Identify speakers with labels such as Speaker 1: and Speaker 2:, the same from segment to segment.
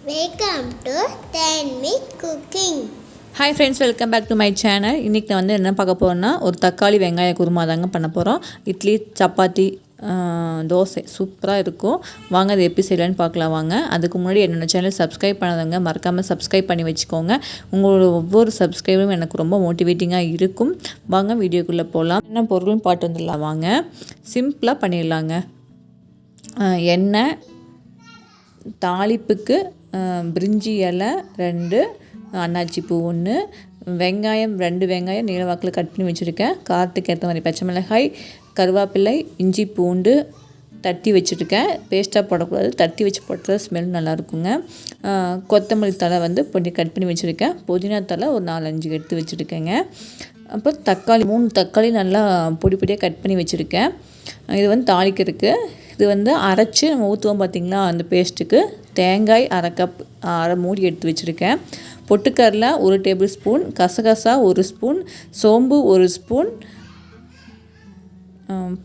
Speaker 1: Welcome to 10 minute cooking.
Speaker 2: Hi friends, welcome back to my channel. இன்றைக்கி நான் என்ன பார்க்க போகிறேன்னா ஒரு தக்காளி வெங்காய குருமா தாங்க பண்ண போகிறோம். இட்லி, சப்பாத்தி, தோசை சூப்பராக இருக்கும். வாங்க அது எப்படி செய்யலான்னு பார்க்கலாம் வாங்க. அதுக்கு முன்னாடி என்னோடய சேனல் சப்ஸ்கிரைப் பண்ணாதவங்க மறக்காமல் சப்ஸ்கிரைப் பண்ணி வச்சுக்கோங்க. உங்களோட ஒவ்வொரு சப்ஸ்கிரைபரும் எனக்கு ரொம்ப மோட்டிவேட்டிங்காக இருக்கும். வாங்க வீடியோக்குள்ளே போகலாம். என்ன பொருள்னு பாட்டு வந்துடலாம் வாங்க. சிம்பிளாக பண்ணிடலாங்க. எண்ணெய், தாளிப்புக்கு பிரிஞ்சி இலை 2, அன்னாச்சி பூ 1, வெங்காயம் 2 வெங்காயம் நீல வாக்கில் கட் பண்ணி வச்சுருக்கேன். காரத்துக்கு ஏற்ற மாதிரி பச்சை மிளகாய், கருவேப்பிலை, இஞ்சி பூண்டு தட்டி வச்சுருக்கேன். பேஸ்ட்டாக போடக்கூடாது, தட்டி வச்சு போட்டது ஸ்மெல் நல்லாயிருக்குங்க. கொத்தமல்லி தழை பொடி கட் பண்ணி வச்சுருக்கேன். புதினா தழை ஒரு 4-5 எடுத்து வச்சுருக்கேங்க. அப்புறம் தக்காளி 3 தக்காளி நல்லா பொடி பொடியாக கட் பண்ணி வச்சுருக்கேன். இது தாளிக்கிறதுக்கு. இது அரைச்சி நம்ம ஊற்றுவோம் பார்த்திங்களா, அந்த பேஸ்ட்டுக்கு தேங்காய் 1/2 கப் 1/2 மூடி எடுத்து வச்சுருக்கேன். பொட்டுக்கடலை 1 டேபிள் ஸ்பூன், கசகசா 1 ஸ்பூன், சோம்பு 1 ஸ்பூன்,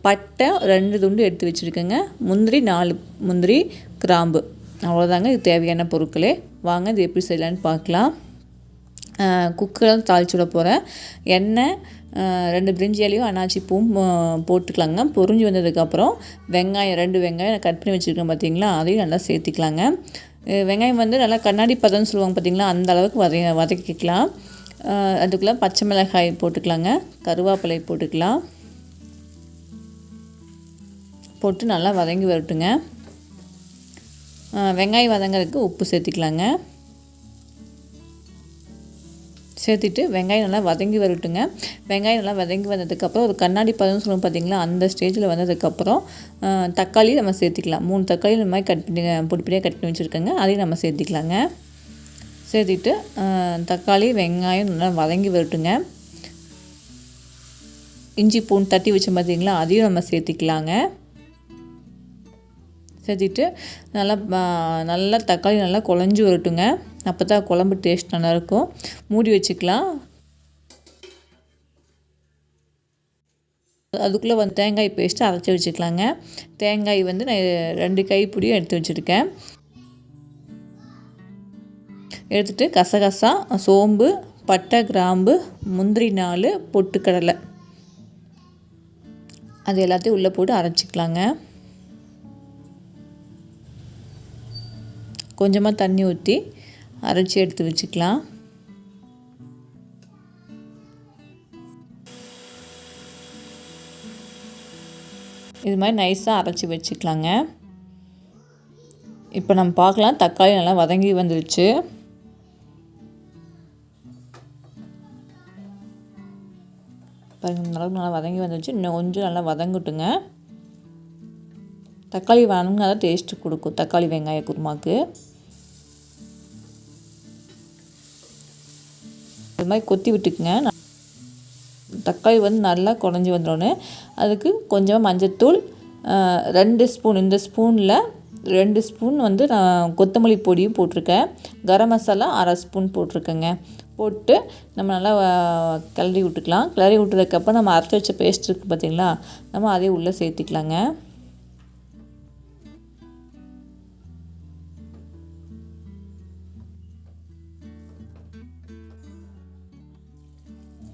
Speaker 2: பட்டை 2 துண்டு எடுத்து வச்சுருக்கேங்க. முந்திரி 4 முந்திரி, கிராம்பு. அவ்வளோதாங்க இது தேவையான பொருட்களே. வாங்க இது எப்படி செய்யலான்னு பார்க்கலாம். குக்கரில் தாளிச்சு விட போகிறேன். எண்ணெய் 2 பிரிஞ்சி இலையும் அன்னாச்சி பூவும் போட்டுக்கலாங்க. பொரிஞ்சு வந்ததுக்கப்புறம் வெங்காயம் 2 வெங்காயம் கட் பண்ணி வச்சுருக்கேன் பார்த்திங்களா, அதையும் நல்லா சேர்த்திக்கலாங்க. வெங்காயம் நல்லா கண்ணாடி பதம்னு சொல்லுவாங்க பார்த்திங்களா, அந்த அளவுக்கு வதக்கிக்கலாம். அதுக்குள்ளே பச்சை மிளகாய் போட்டுக்கலாங்க, கருவேப்பிலை போட்டுக்கலாம். போட்டு நல்லா வதங்கி வரட்டுங்க. வெங்காயம் வதங்கிறதுக்கு உப்பு சேர்த்திக்கலாங்க. சேர்த்துட்டு வெங்காயம் நல்லா வதங்கி வரட்டுங்க. வெங்காயம் நல்லா வதங்கி வந்ததுக்கப்புறம் ஒரு கண்ணாடி பதம்னு சொல்லுவோம் பார்த்திங்களா, அந்த ஸ்டேஜில் வந்ததுக்கப்புறம் தக்காளி நம்ம சேர்த்திக்கலாம். 3 தக்காளி இந்த மாதிரி கட் பண்ணி பொடிப்படியாக கட் பண்ணி வச்சுருக்கேங்க, அதையும் நம்ம சேர்த்திக்கலாங்க. சேர்த்திட்டு தக்காளி வெங்காயம் நல்லா வதங்கி வரட்டுங்க. இஞ்சி பூண்டு தட்டி வச்சோம் பார்த்திங்களா, அதையும் நம்ம சேர்த்திக்கலாங்க. சேர்த்திட்டு நல்லா தக்காளி நல்லா குழஞ்சி வரட்டுங்க. அப்போ தான் குழம்பு டேஸ்ட் நல்லாயிருக்கும். மூடி வச்சுக்கலாம். அதுக்குள்ளே தேங்காய் பேஸ்ட்டு அரைச்சி வச்சுக்கலாங்க. தேங்காய் நான் 2 கைப்பிடியும் எடுத்து வச்சுருக்கேன். எடுத்துகிட்டு கசகசா, சோம்பு, பட்டை, கிராம்பு, முந்திரி 4, பொட்டுக்கடலை அது எல்லாத்தையும் உள்ளே போட்டு அரைச்சிக்கலாங்க. கொஞ்சமாக தண்ணி ஊற்றி அரைச்சி எடுத்து வச்சுக்கலாம். இது மாதிரி நைஸாக அரைச்சி வச்சுக்கலாங்க. இப்போ நம்ம பார்க்கலாம், தக்காளி நல்லா வதங்கி வந்துருச்சு. பாருங்கள், இந்த அளவுக்கு நல்லா வதங்கி வந்துருச்சு. இன்னும் கொஞ்சம் நல்லா வதங்கட்டுங்க. தக்காளி வதங்கினா தான் டேஸ்ட்டு கொடுக்கும் தக்காளி வெங்காய குருமாக்கு. இது மாதிரி கொத்தி விட்டுக்குங்க. தக்காளி நல்லா குழஞ்சி வந்துடனே அதுக்கு கொஞ்சமாக மஞ்சத்தூள் 2 ஸ்பூன், இந்த ஸ்பூனில் 2 ஸ்பூன் நான் கொத்தமல்லி பொடியும் போட்டிருக்கேன். கரம் மசாலா 1/2 ஸ்பூன் போட்டிருக்கேங்க. போட்டு நம்ம நல்லா கிளறி விட்டுக்கலாம். கிளறி விட்டதுக்கப்புறம் நம்ம அரைச்சி வச்ச பேஸ்ட் இருக்குது பார்த்திங்களா, நம்ம அதே உள்ளே சேர்த்திக்கலாங்க.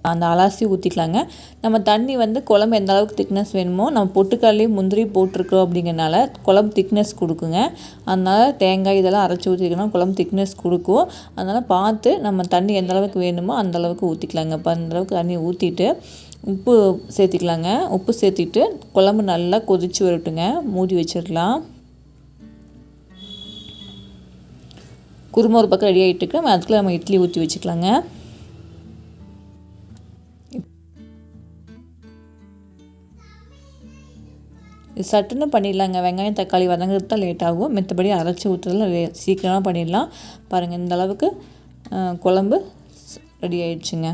Speaker 2: அந்த அலாசி ஊற்றிக்கலாங்க. நம்ம தண்ணி குழம்பு எந்த அளவுக்கு திக்னஸ் வேணுமோ, நம்ம பொட்டுக்கடலையும் முந்திரி போட்டிருக்கோம் அப்படிங்கிறனால குழம்பு திக்னஸ் கொடுக்குங்க. அதனால் தேங்காய் இதெல்லாம் அரைச்சி ஊற்றிக்கணும், குழம்பு திக்னஸ் கொடுக்கும். அதனால் பார்த்து நம்ம தண்ணி எந்த அளவுக்கு வேணுமோ அந்த அளவுக்கு ஊற்றிக்கலாங்க. இப்போ அந்த அளவுக்கு தண்ணி ஊற்றிட்டு உப்பு சேர்த்திக்கலாங்க. உப்பு சேர்த்திட்டு குழம்பு நல்லா கொதித்து வரட்டுங்க. மூடி வச்சிடலாம். குருமா ஒரு பக்கம் ரெடி ஆகிட்டுருக்கு. அதுக்குள்ளே நம்ம இட்லி ஊற்றி வச்சுக்கலாங்க. இது சட்டுன்னு பண்ணிடலாங்க. வெங்காயம் தக்காளி வதங்கிறது தான் லேட் ஆகும், மற்றபடி அரைச்சி ஊற்றுறதுல சீக்கிரமாக பண்ணிடலாம். பாருங்கள், இந்த அளவுக்கு குழம்பு ரெடி ஆயிடுச்சுங்க.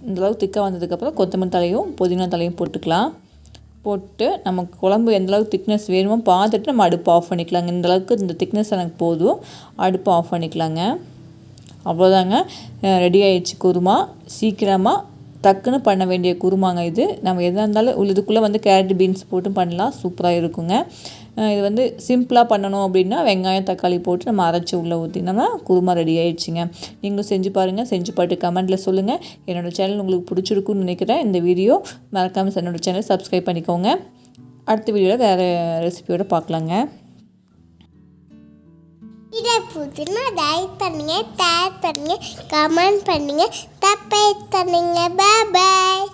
Speaker 2: இந்த அளவுக்கு திக்காக வந்ததுக்கப்புறம் கொத்தமல்லி தலையும் புதினா தலையும் போட்டுக்கலாம். போட்டு நமக்கு குழம்பு எந்த அளவுக்கு திக்னஸ் வேணுமோ பார்த்துட்டு நம்ம அடுப்பு ஆஃப் பண்ணிக்கலாங்க. இந்த அளவுக்கு இந்த திக்னஸ் எனக்கு போதும், அடுப்பு ஆஃப் பண்ணிக்கலாங்க. அவ்வளோதாங்க, ரெடி ஆயிடுச்சு குருமா. சீக்கிரமாக டக்குன்னு பண்ண வேண்டிய குருமாங்க இது. நம்ம எதாக இருந்தாலும் இதுக்குள்ளே கேரட் பீன்ஸ் போட்டு பண்ணலாம், சூப்பராக இருக்குங்க. இது வந்து சிம்பிளாக பண்ணணும் அப்படின்னா வெங்காயம் தக்காளி போட்டு நம்ம அரைச்சி உள்ளே ஊற்றினோம்னா குருமா ரெடி ஆகிடுச்சிங்க. நீங்களும் செஞ்சு பாருங்கள். செஞ்சு பார்த்து கமெண்ட்டில் சொல்லுங்கள். என்னோடய சேனல் உங்களுக்கு பிடிச்சிருக்குன்னு நினைக்கிறேன். இந்த வீடியோ மறக்காமல் என்னோடய சேனல் சப்ஸ்கிரைப் பண்ணிக்கோங்க. அடுத்த வீடியோவில் வேறு ரெசிபியோடு பார்க்கலாங்க.
Speaker 1: இதை பிடிச்சினா லைக் பண்ணுங்கள், ஷேர் பண்ணுங்கள், கமெண்ட் பண்ணுங்கள், சப்ஸ்கிரைப் பண்ணுங்கள். பாய்.